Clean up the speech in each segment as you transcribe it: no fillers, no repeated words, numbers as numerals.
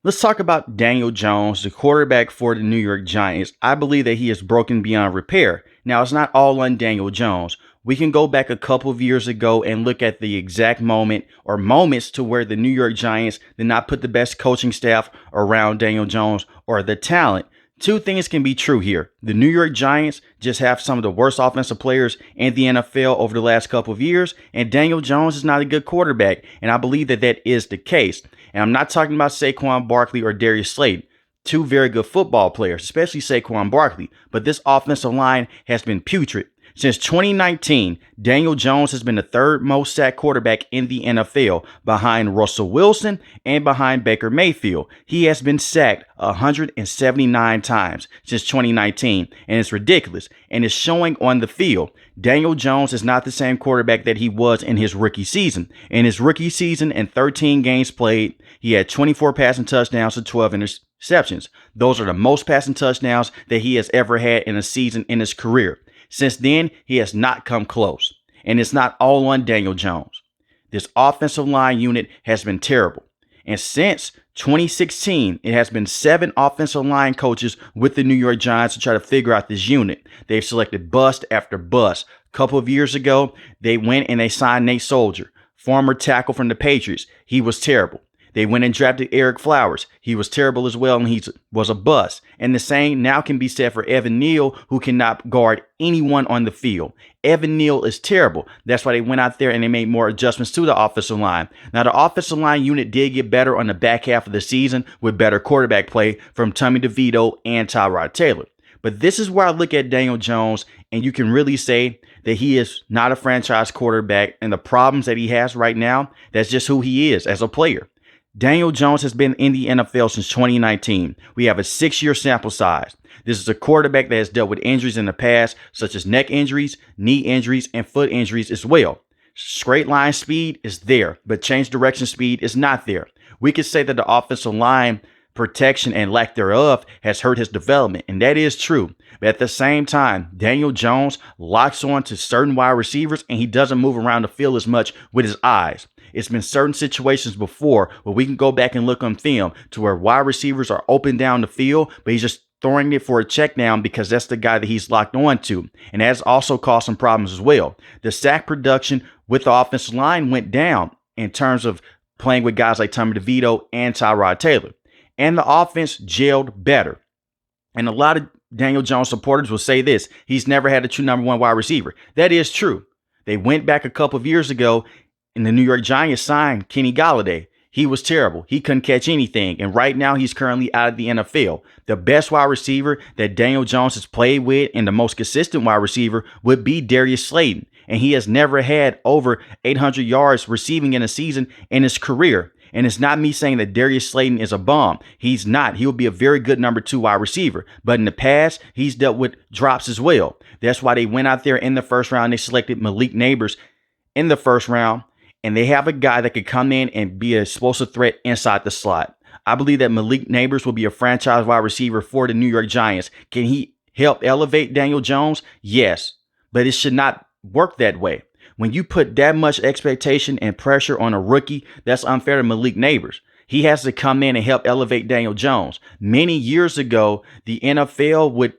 Let's talk about Daniel Jones, the quarterback for the New York Giants. I believe that he is broken beyond repair. Now, it's not all on Daniel Jones. We can go back a couple of years ago and look at the exact moment or moments to where the New York Giants did not put the best coaching staff around Daniel Jones or the talent. Two things can be true here. The New York Giants just have some of the worst offensive players in the NFL over the last couple of years, and Daniel Jones is not a good quarterback, and I believe that that is the case. And I'm not talking about Saquon Barkley or Darius Slayton, two very good football players, especially Saquon Barkley, but this offensive line has been putrid. Since 2019, Daniel Jones has been the third most sacked quarterback in the NFL, behind Russell Wilson and behind Baker Mayfield. He has been sacked 179 times since 2019, and it's ridiculous, and it's showing on the field. Daniel Jones is not the same quarterback that he was in his rookie season. In his rookie season and 13 games played, he had 24 passing touchdowns and 12 interceptions. Those are the most passing touchdowns that he has ever had in a season in his career. Since then, he has not come close, and it's not all on Daniel Jones. This offensive line unit has been terrible, and since 2016, it has been 7 offensive line coaches with the New York Giants to try to figure out this unit. They've selected bust after bust. A couple of years ago, they went and they signed Nate Soldier, former tackle from the Patriots. He was terrible. They went and drafted Eric Flowers. He was terrible as well, and he was a bust. And the same now can be said for Evan Neal, who cannot guard anyone on the field. Evan Neal is terrible. That's why they went out there and they made more adjustments to the offensive line. Now, the offensive line unit did get better on the back half of the season with better quarterback play from Tommy DeVito and Tyrod Taylor. But this is where I look at Daniel Jones, and you can really say that he is not a franchise quarterback, and the problems that he has right now, that's just who he is as a player. Daniel Jones has been in the NFL since 2019. We have a 6-year sample size. This is a quarterback that has dealt with injuries in the past, such as neck injuries, knee injuries, and foot injuries as well. Straight line speed is there, but change direction speed is not there. We could say that the offensive line protection and lack thereof has hurt his development, and that is true. But at the same time, Daniel Jones locks on to certain wide receivers, and he doesn't move around the field as much with his eyes. It's been certain situations before where we can go back and look on film to where wide receivers are open down the field, but he's just throwing it for a check down because that's the guy that he's locked on to. And that has also caused some problems as well. The sack production with the offensive line went down in terms of playing with guys like Tommy DeVito and Tyrod Taylor. And the offense gelled better. And a lot of Daniel Jones supporters will say this: he's never had a true number one wide receiver. That is true. They went back a couple of years ago and the New York Giants signed Kenny Golladay. He was terrible. He couldn't catch anything. And right now he's currently out of the NFL. The best wide receiver that Daniel Jones has played with and the most consistent wide receiver would be Darius Slayton. And he has never had over 800 yards receiving in a season in his career. And it's not me saying that Darius Slayton is a bum. He's not. He will be a very good number 2 wide receiver. But in the past, he's dealt with drops as well. That's why they went out there in the first round. They selected Malik Nabers in the first round. And they have a guy that could come in and be an explosive threat inside the slot. I believe that Malik Nabers will be a franchise wide receiver for the New York Giants. Can he help elevate Daniel Jones? Yes. But it should not work that way. When you put that much expectation and pressure on a rookie, that's unfair to Malik Nabers. He has to come in and help elevate Daniel Jones. Many years ago, the NFL would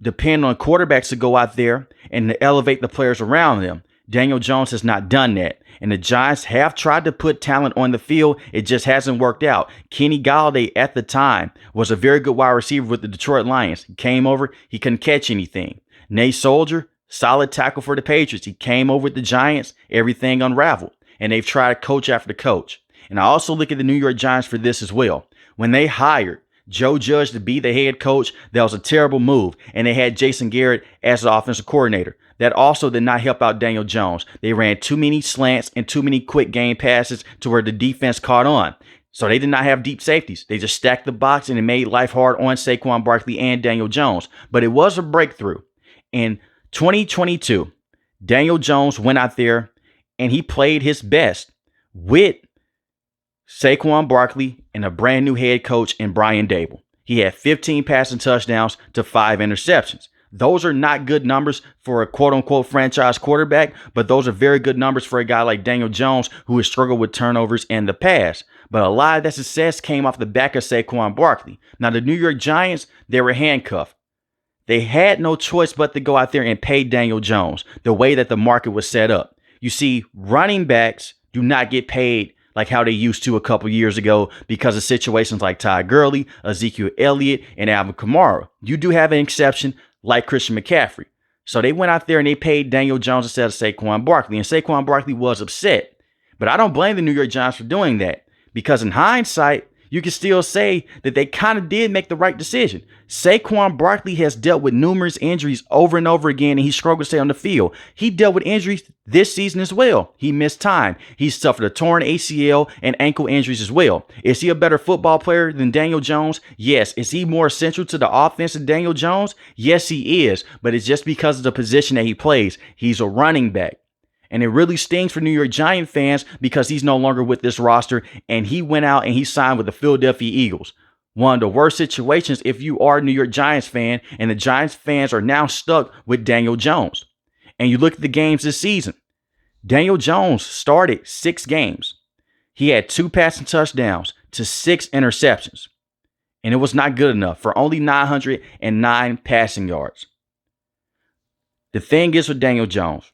depend on quarterbacks to go out there and to elevate the players around them. Daniel Jones has not done that. And the Giants have tried to put talent on the field. It just hasn't worked out. Kenny Golladay at the time was a very good wide receiver with the Detroit Lions. He came over. He couldn't catch anything. Nate Soldier, solid tackle for the Patriots. He came over with the Giants. Everything unraveled. And they've tried coach after coach. And I also look at the New York Giants for this as well. When they hired Joe Judge to be the head coach, that was a terrible move. And they had Jason Garrett as the offensive coordinator. That also did not help out Daniel Jones. They ran too many slants and too many quick game passes to where the defense caught on. So they did not have deep safeties. They just stacked the box and it made life hard on Saquon Barkley and Daniel Jones. But it was a breakthrough. In 2022, Daniel Jones went out there and he played his best with Saquon Barkley and a brand new head coach in Brian Dable. He had 15 passing touchdowns to 5 interceptions. Those are not good numbers for a quote-unquote franchise quarterback, but those are very good numbers for a guy like Daniel Jones who has struggled with turnovers in the past. But a lot of that success came off the back of Saquon Barkley. Now, the New York Giants, they were handcuffed. They had no choice but to go out there and pay Daniel Jones the way that the market was set up. You see, running backs do not get paid like how they used to a couple years ago because of situations like Todd Gurley, Ezekiel Elliott, and Alvin Kamara. You do have an exception like Christian McCaffrey. So they went out there and they paid Daniel Jones instead of Saquon Barkley. And Saquon Barkley was upset. But I don't blame the New York Giants for doing that because in hindsight, you can still say that they kind of did make the right decision. Saquon Barkley has dealt with numerous injuries over and over again, and he struggled to stay on the field. He dealt with injuries this season as well. He missed time. He suffered a torn ACL and ankle injuries as well. Is he a better football player than Daniel Jones? Yes. Is he more essential to the offense than Daniel Jones? Yes, he is. But it's just because of the position that he plays. He's a running back. And it really stings for New York Giant fans because he's no longer with this roster and he went out and he signed with the Philadelphia Eagles. One of the worst situations if you are a New York Giants fan, and the Giants fans are now stuck with Daniel Jones. And you look at the games this season. Daniel Jones started 6 games. He had 2 passing touchdowns to 6 interceptions. And it was not good enough for only 909 passing yards. The thing is with Daniel Jones,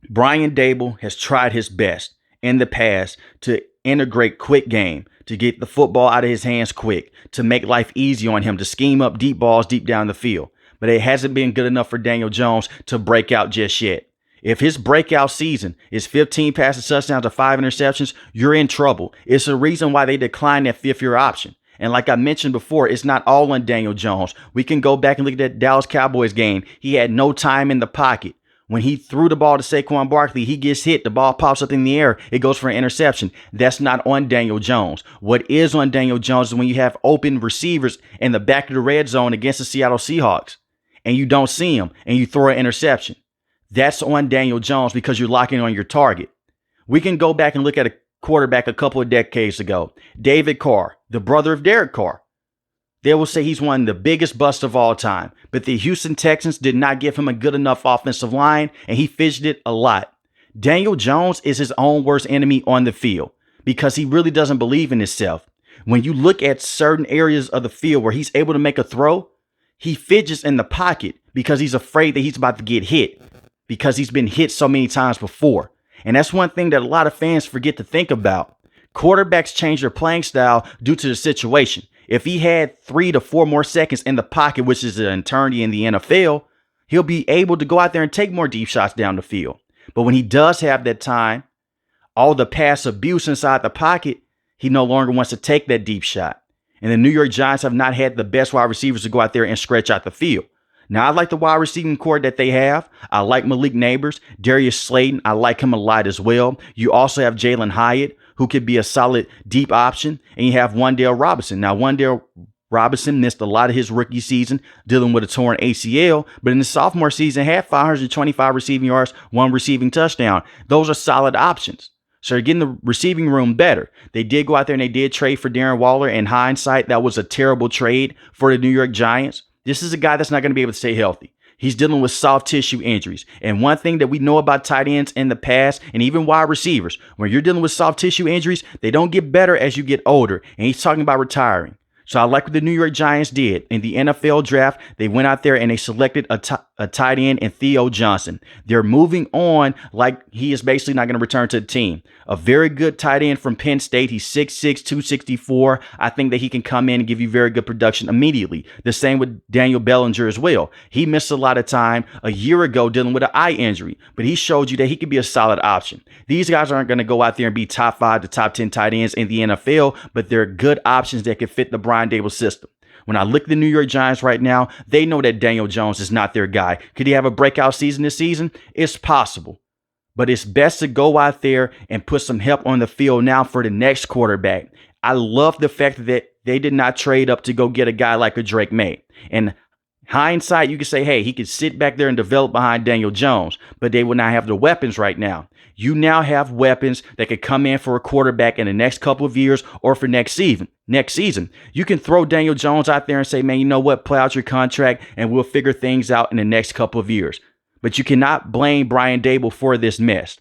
Brian Daboll has tried his best in the past to integrate quick game, to get the football out of his hands quick, to make life easy on him, to scheme up deep balls deep down the field. But it hasn't been good enough for Daniel Jones to break out just yet. If his breakout season is 15 passes, touchdowns, to 5 interceptions, you're in trouble. It's the reason why they declined that 5th-year option. And like I mentioned before, it's not all on Daniel Jones. We can go back and look at that Dallas Cowboys game. He had no time in the pocket. When he threw the ball to Saquon Barkley, he gets hit. The ball pops up in the air. It goes for an interception. That's not on Daniel Jones. What is on Daniel Jones is when you have open receivers in the back of the red zone against the Seattle Seahawks and you don't see him and you throw an interception. That's on Daniel Jones because you're locking on your target. We can go back and look at a quarterback a couple of decades ago. David Carr, the brother of Derek Carr. They will say he's one of the biggest busts of all time, but the Houston Texans did not give him a good enough offensive line, and he fidgeted a lot. Daniel Jones is his own worst enemy on the field because he really doesn't believe in himself. When you look at certain areas of the field where he's able to make a throw, he fidgets in the pocket because he's afraid that he's about to get hit because he's been hit so many times before. And that's one thing that a lot of fans forget to think about. Quarterbacks change their playing style due to the situation. If he had 3 to 4 more seconds in the pocket, which is an eternity in the NFL, he'll be able to go out there and take more deep shots down the field. But when he does have that time, all the pass abuse inside the pocket, he no longer wants to take that deep shot. And the New York Giants have not had the best wide receivers to go out there and stretch out the field. Now, I like the wide receiving core that they have. I like Malik Neighbors, Darius Slayton. I like him a lot as well. You also have Jalen Hyatt, who could be a solid deep option. And you have Wan'Dale Robinson. Now, Wan'Dale Robinson missed a lot of his rookie season dealing with a torn ACL, but in the sophomore season had 525 receiving yards, 1 receiving touchdown. Those are solid options. So they're getting the receiving room better. They did go out there and they did trade for Darren Waller. In hindsight, that was a terrible trade for the New York Giants. This is a guy that's not going to be able to stay healthy. He's dealing with soft tissue injuries. And one thing that we know about tight ends in the past and even wide receivers, when you're dealing with soft tissue injuries, they don't get better as you get older. And he's talking about retiring. So I like what the New York Giants did. In the NFL draft, they went out there and they selected a tight end in Theo Johnson. They're moving on like he is basically not going to return to the team. A very good tight end from Penn State. He's 6'6", 264. I think that he can come in and give you very good production immediately. The same with Daniel Bellinger as well. He missed a lot of time a year ago dealing with an eye injury, but he showed you that he could be a solid option. These guys aren't going to go out there and be top 5 to top 10 tight ends in the NFL, but they're good options that can fit the Brian Daboll system. When I look at the New York Giants right now, they know that Daniel Jones is not their guy. Could he have a breakout season this season? It's possible. But it's best to go out there and put some help on the field now for the next quarterback. I love the fact that they did not trade up to go get a guy like a Drake May. And hindsight, you could say, hey, he could sit back there and develop behind Daniel Jones, but they would not have the weapons right now. You now have weapons that could come in for a quarterback in the next couple of years or for next season. You can throw Daniel Jones out there and say, man, you know what? Play out your contract and we'll figure things out in the next couple of years. But you cannot blame Brian Daboll for this mess.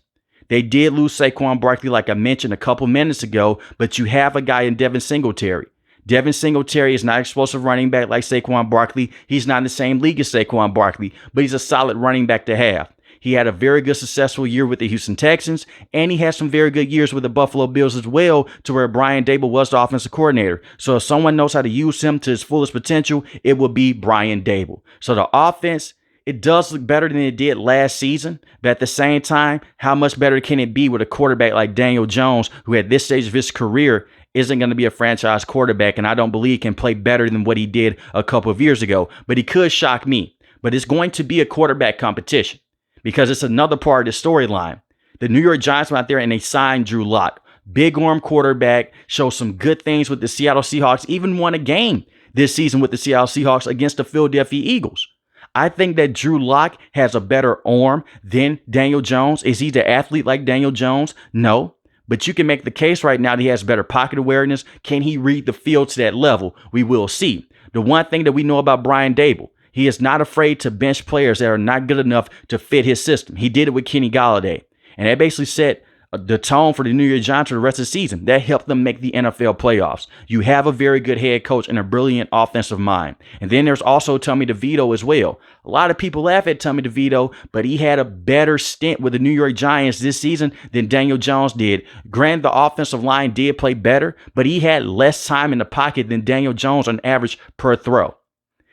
They did lose Saquon Barkley, like I mentioned a couple minutes ago, but you have a guy in Devin Singletary. Devin Singletary is not explosive running back like Saquon Barkley. He's not in the same league as Saquon Barkley, but he's a solid running back to have. He had a very good, successful year with the Houston Texans, and he had some very good years with the Buffalo Bills as well, to where Brian Daboll was the offensive coordinator. So if someone knows how to use him to his fullest potential, it will be Brian Daboll. So the offense, it does look better than it did last season, but at the same time, how much better can it be with a quarterback like Daniel Jones, who at this stage of his career isn't going to be a franchise quarterback, and I don't believe can play better than what he did a couple of years ago, but he could shock me. But it's going to be a quarterback competition, because it's another part of the storyline. The New York Giants went out there and they signed Drew Lock. Big arm quarterback, showed some good things with the Seattle Seahawks, even won a game this season with the Seattle Seahawks against the Philadelphia Eagles. I think that Drew Lock has a better arm than Daniel Jones. Is he the athlete like Daniel Jones? No. But you can make the case right now that he has better pocket awareness. Can he read the field to that level? We will see. The one thing that we know about Brian Daboll, he is not afraid to bench players that are not good enough to fit his system. He did it with Kenny Golladay. And that basically set the tone for the New York Giants for the rest of the season. That helped them make the NFL playoffs. You have a very good head coach and a brilliant offensive mind. And then there's also Tommy DeVito as well. A lot of people laugh at Tommy DeVito, but he had a better stint with the New York Giants this season than Daniel Jones did. Granted, the offensive line did play better, but he had less time in the pocket than Daniel Jones on average per throw.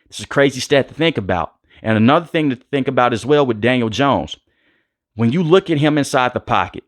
It's a crazy stat to think about. And another thing to think about as well with Daniel Jones, when you look at him inside the pocket,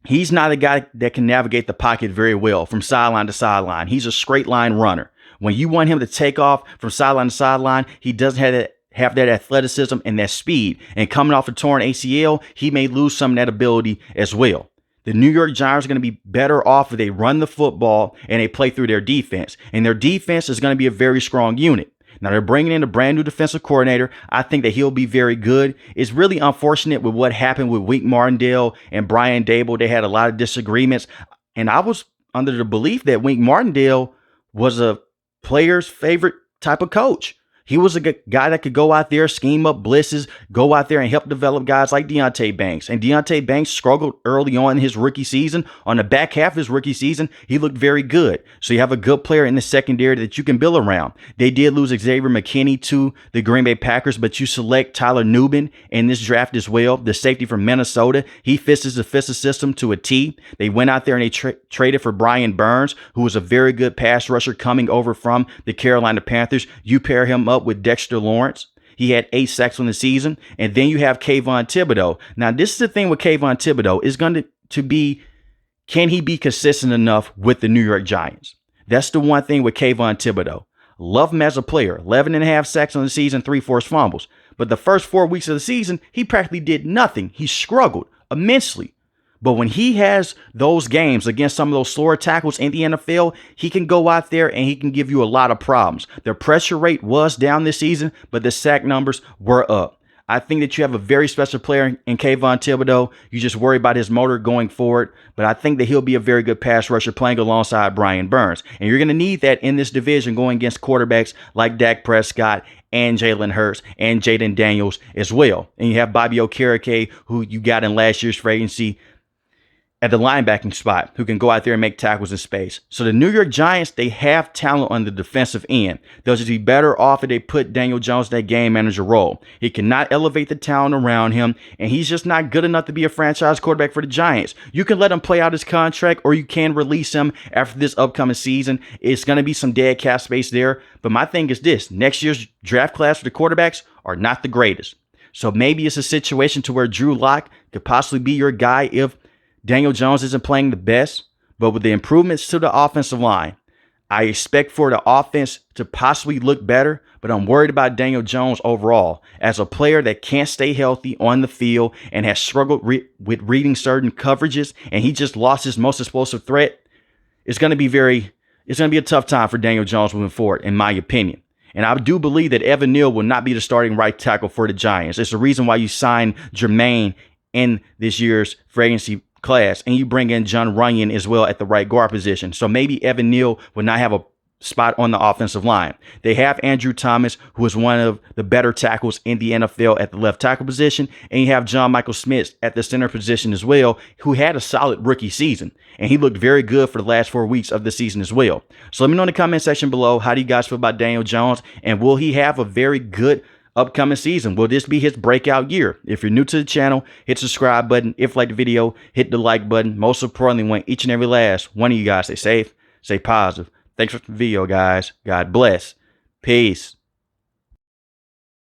he's not a guy that can navigate the pocket very well from sideline to sideline. He's a straight line runner. When you want him to take off from sideline to sideline, he doesn't have that athleticism and that speed. And coming off a torn ACL, he may lose some of that ability as well. The New York Giants are going to be better off if they run the football and they play through their defense. And their defense is going to be a very strong unit. Now, they're bringing in a brand new defensive coordinator. I think that he'll be very good. It's really unfortunate with what happened with Wink Martindale and Brian Daboll. They had a lot of disagreements. And I was under the belief that Wink Martindale was a player's favorite type of coach. He was a guy that could go out there, scheme up blitzes, go out there and help develop guys like Deonte Banks. And Deonte Banks struggled early on in his rookie season. On the back half of his rookie season, he looked very good. So you have a good player in the secondary that you can build around. They did lose Xavier McKinney to the Green Bay Packers, but you select Tyler Nubin in this draft as well, the safety from Minnesota. He fits his defensive system to a T. They went out there and they traded for Brian Burns, who was a very good pass rusher coming over from the Carolina Panthers. You pair him up with Dexter Lawrence. He had 8 sacks on the season. And then you have Kayvon Thibodeau. Now, this is the thing with Kayvon Thibodeau is going to be, can he be consistent enough with the New York Giants? That's the one thing with Kayvon Thibodeau. Love him as a player. 11.5 sacks on the season, 3 forced fumbles. But the first 4 weeks of the season, he practically did nothing. He struggled immensely. But when he has those games against some of those slower tackles in the NFL, he can go out there and he can give you a lot of problems. Their pressure rate was down this season, but the sack numbers were up. I think that you have a very special player in Kayvon Thibodeau. You just worry about his motor going forward. But I think that he'll be a very good pass rusher playing alongside Brian Burns. And you're going to need that in this division going against quarterbacks like Dak Prescott and Jalen Hurts and Jaden Daniels as well. And you have Bobby Okereke, who you got in last year's free agency at the linebacking spot, who can go out there and make tackles in space. So the New York Giants, they have talent on the defensive end. They'll just be better off if they put Daniel Jones in that game manager role. He cannot elevate the talent around him, and he's just not good enough to be a franchise quarterback for the Giants. You can let him play out his contract, or you can release him after this upcoming season. It's going to be some dead cap space there. But my thing is this: next year's draft class for the quarterbacks are not the greatest. So maybe it's a situation to where Drew Lock could possibly be your guy if Daniel Jones isn't playing the best. But with the improvements to the offensive line, I expect for the offense to possibly look better, but I'm worried about Daniel Jones overall as a player that can't stay healthy on the field and has struggled with reading certain coverages, and he just lost his most explosive threat. It's going to be a tough time for Daniel Jones moving forward, in my opinion. And I do believe that Evan Neal will not be the starting right tackle for the Giants. It's the reason why you signed Jermaine in this year's free agency class, and you bring in John Runyon as well at the right guard position. So maybe Evan Neal will not have a spot on the offensive line. They have Andrew Thomas, who is one of the better tackles in the NFL at the left tackle position. And you have John Michael Smith at the center position as well, who had a solid rookie season. And he looked very good for the last 4 weeks of the season as well. So let me know in the comment section below, how do you guys feel about Daniel Jones? And will he have a very good upcoming season? Will this be his breakout year? If you're new to the channel, hit the subscribe button. If you like the video, hit the like button. Most importantly, want each and every last one of you guys stay safe, stay positive. Thanks for the video, guys. God bless. Peace.